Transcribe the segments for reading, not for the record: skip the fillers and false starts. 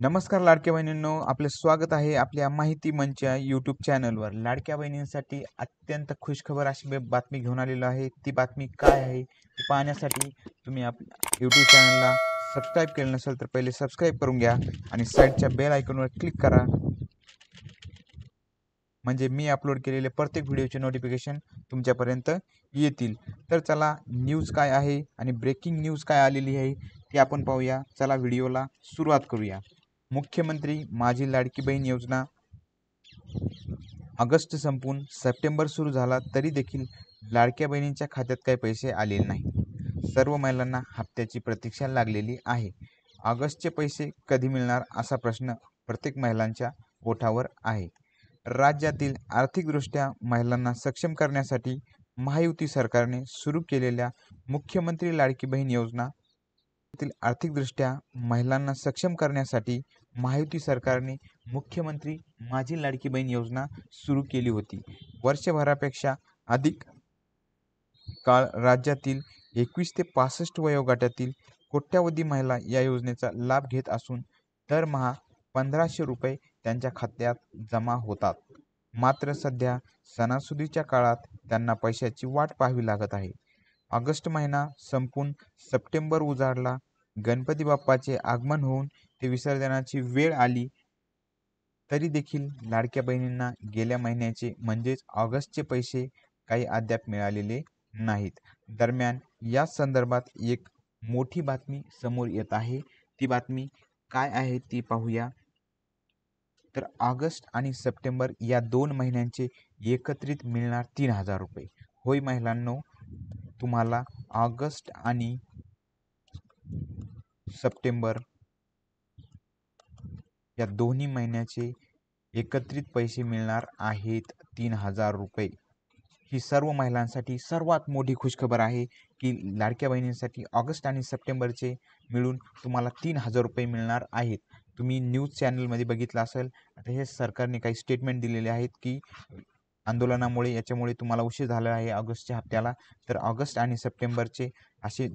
नमस्कार लाडक्या बहिणींनो, आपले स्वागत आहे आपल्या माहिती मंच यूट्यूब चॅनलवर। लाडक्या बहिणींसाठी अत्यंत खुशखबर अशी बातमी घेऊन आलेलो आहे। ती बातमी काय आहे ती पाहण्यासाठी तुम्ही आपल्या यूट्यूब चॅनलला सबस्क्राईब केलं नसेल तर पहिले सबस्क्राईब करून घ्या आणि साईडच्या बेल आयकॉनवर क्लिक करा, म्हणजे मी अपलोड केलेले प्रत्येक व्हिडिओचे नोटिफिकेशन तुमच्यापर्यंत येतील। तर चला, न्यूज काय आहे आणि ब्रेकिंग न्यूज काय आलेली आहे ती आपण पाहूया। चला व्हिडिओला सुरुवात करूया। मुख्यमंत्री माझी लाडकी बहीण योजना ऑगस्ट संपून सप्टेंबर सुरू झाला तरी देखील लाडक्या बहिणींच्या खात्यात काही पैसे आलेले नाही। सर्व महिलांना हप्त्याची प्रतीक्षा लागलेली आहे। ऑगस्टचे पैसे कधी मिळणार असा प्रश्न प्रत्येक महिलांच्या ओठावर आहे। राज्यातील आर्थिकदृष्ट्या महिलांना सक्षम करण्यासाठी महायुती सरकारने सुरू केलेल्या मुख्यमंत्री लाडकी बहीण योजना आर्थिकदृष्ट्या महिलांना सक्षम करण्यासाठी महायुती सरकारने मुख्यमंत्री माझी लाडकी बहीण योजना सुरू केली होती। वर्षभरापेक्षा अधिक काळ राज्यातील 21 ते 65 वयोगटातील कोट्यावधी महिला या योजनेचा लाभ घेत असून दरमहा 1500 रुपये त्यांच्या खात्यात जमा होतात। मात्र सध्या सणासुदीच्या काळात त्यांना पैशाची वाट पाहावी लागत आहे। ऑगस्ट महिना संपून सप्टेंबर उजाडला, गणपती बाप्पाचे आगमन होऊन ते विसर्जनाची वेळ आली तरी देखील लाडक्या बहिणींना गेल्या महिन्याचे म्हणजेच ऑगस्टचे पैसे काही अद्याप मिळालेले नाहीत। दरम्यान या संदर्भात एक मोठी बातमी समोर येत आहे। ती बातमी काय आहे ती पाहूया। तर ऑगस्ट आणि सप्टेंबर या 2 महिन्यांचे एकत्रित मिळणार 3000 रुपये। होय महिलांनो, तुम्हाला ऑगस्ट आणि सप्टेंबर या दोन्ही महिन्याचे एकत्रित पैसे मिळणार आहेत 3000 रुपये। ही सर्व महिलांसाठी सर्वात मोठी खुशखबर आहे की लाडक्या बहिणींसाठी ऑगस्ट आणि सप्टेंबरचे मिळून तुम्हाला 3000 रुपये मिळणार आहेत। तुम्ही न्यूज चॅनलमध्ये बघितलं असेल, आता हे सरकारने काही स्टेटमेंट दिलेले आहेत की आंदोलनामुळे याच्यामुळे तुम्हाला उशीर झाला आहे ऑगस्टच्या हप्त्याला, तर ऑगस्ट आणि सप्टेंबरचे असे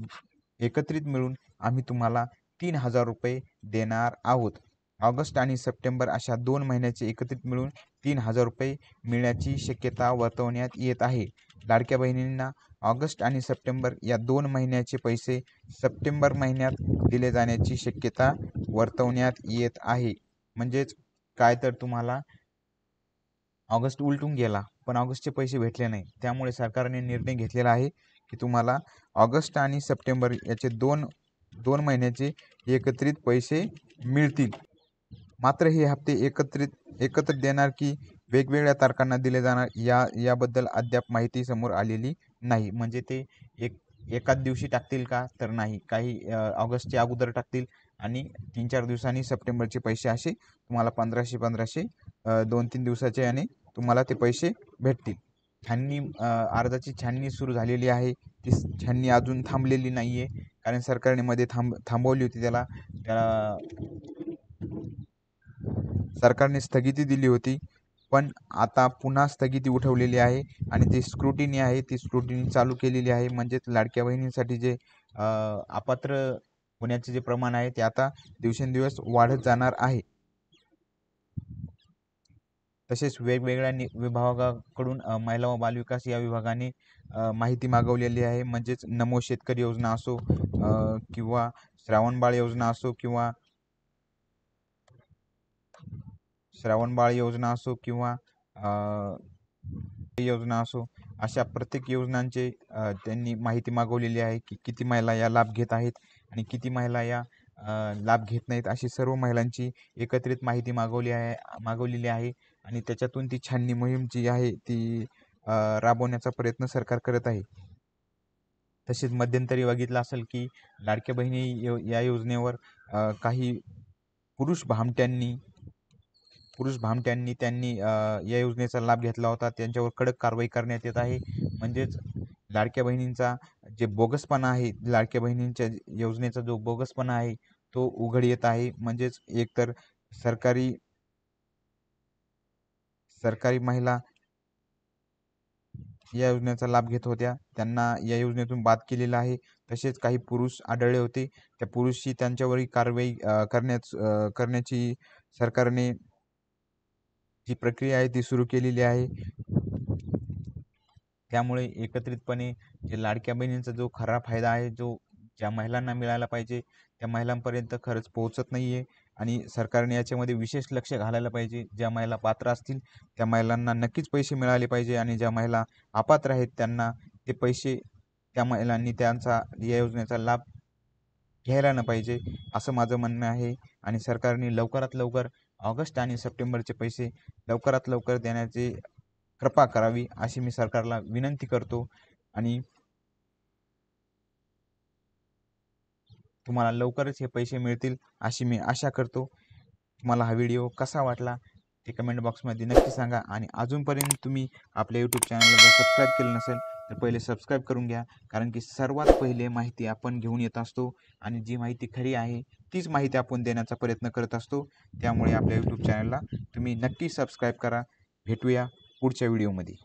एकत्रित मिळून आम्ही तुम्हाला 3000 रुपये देणार आहोत। ऑगस्ट आणि सप्टेंबर अशा 2 महिन्याचे एकत्रित मिळून 3000 रुपये मिळण्याची शक्यता वर्तवण्यात येत आहे। लाडक्या बहिणींना ऑगस्ट आणि सप्टेंबर या 2 महिन्याचे पैसे सप्टेंबर महिन्यात दिले जाण्याची शक्यता वर्तवण्यात येत आहे। म्हणजेच काय, तर तुम्हाला ऑगस्ट उलटून गेला पण ऑगस्टचे पैसे भेटले नाही, त्यामुळे सरकारने निर्णय घेतलेला आहे की तुम्हाला ऑगस्ट आणि सप्टेंबर याचे दोन महिन्याचे एकत्रित पैसे मिळतील। मात्र हे हप्ते एकत्र देणार की वेगवेगळ्या तारखांना दिले जाणार याबद्दल अद्याप माहिती समोर आलेली नाही। म्हणजे ते एकाच दिवशी टाकतील का, तर नाही, काही ऑगस्टच्या अगोदर टाकतील आणि 3-4 दिवसांनी सप्टेंबरचे पैसे असे तुम्हाला 1500 2-3 दिवसाचे आणि तुम्हाला ते पैसे भेटतील। अर्जाची छाननी सुरू झालेली आहे। ती छाननी अजून थांबलेली नाही आहे, कारण सरकारने मध्ये थांबवली होती, त्याला सरकारने स्थगिती दिली होती, पण आता पुन्हा स्थगिती उठवलेली आहे आणि जी स्क्रुटिनी आहे ती स्क्रुटिनी चालू केलेली आहे। म्हणजेच लाडक्या बहिणींसाठी जे अपात्र होण्याचे जे प्रमाण आहे ते आता दिवसेंदिवस वाढत जाणार आहे। तसेच वेगवेगळ्या विभागाकडून महिला व बालविकास या विभागाने माहिती मागवलेली आहे। म्हणजेच नमो शेतकरी योजना असो किंवा श्रावणबाळ योजना असो किंवा योजना असो, अशा प्रत्येक योजनांचे त्यांनी माहिती मागवलेली आहे की किती महिला या लाभ घेत आहेत आणि किती महिला या लाभ घेत नाहीत। अशी सर्व महिलांची एकत्रित माहिती मागवलेली आहे आणि त्याच्यातून ती छाननी मोहीम जी आहे ती राबवण्याचा प्रयत्न सरकार करत आहे। तसेच मध्यंतरी बघितलं असेल की लाडक्या बहिणी या योजनेवर काही पुरुष भामट्यांनी त्यांनी या योजनेचा लाभ घेतला होता, त्यांच्यावर कडक कारवाई करण्यात येत आहे। म्हणजेच लाडक्या बहिणींचा जे बोगसपणा आहे, लाडक्या बहिणींच्या योजनेचा जो बोगसपणा आहे तो उघड येत आहे। म्हणजेच एकतर सरकारी महिला या योजनेचा लाभ घेत होत्या त्यांना या योजनेतून बाद केलेलं आहे. तसेच काही पुरुष आढळले होते. त्या पुरुषही त्यांच्यावरही कारवाई करण्याची सरकारने जी प्रक्रिया आहे ती सुरू केलेली आहे. त्यामुळे एकत्रितपणे जे लाडक्या बहिणींचा जो खरा फायदा आहे, जो ज्या महिलांना मिळायला पाहिजे त्या महिलांपर्यंत खरंच पोहोचत नाही आहे आणि सरकारने याच्यामध्ये विशेष लक्ष घालायला पाहिजे. ज्या महिला पात्र असतील त्या महिलांना नक्कीच पैसे मिळाले पाहिजे आणि ज्या महिला अपात्र आहेत त्यांना ते पैसे त्या महिलांनी त्यांचा या योजनेचा लाभ घ्यायला न पाहिजे, असं माझं म्हणणं आहे. आणि सरकारने लवकरात लवकर ऑगस्ट आणि सप्टेंबरचे पैसे लवकरात लवकर देण्याची कृपा करावी अशी मी सरकारला विनंती करतो आणि तुम्हाला लवकरच हे पैसे मिळतील अशी मी आशा करतो. तुम्हाला हा व्हिडिओ कसा वाटला ते कमेंट बॉक्समध्ये नक्की सांगा आणि अजूनपर्यंत तुम्ही आपल्या यूट्यूब चॅनलला जर सबस्क्राईब केलं नसेल तर पहिले सबस्क्राईब करून घ्या, कारण की सर्वात पहिले माहिती आपण घेऊन येत असतो आणि जी माहिती खरी आहे तीच माहिती आपण देण्याचा प्रयत्न करत असतो. त्यामुळे आपल्या यूट्यूब चॅनलला तुम्ही नक्की सबस्क्राईब करा. भेटूया पुढच्या व्हिडिओमध्ये.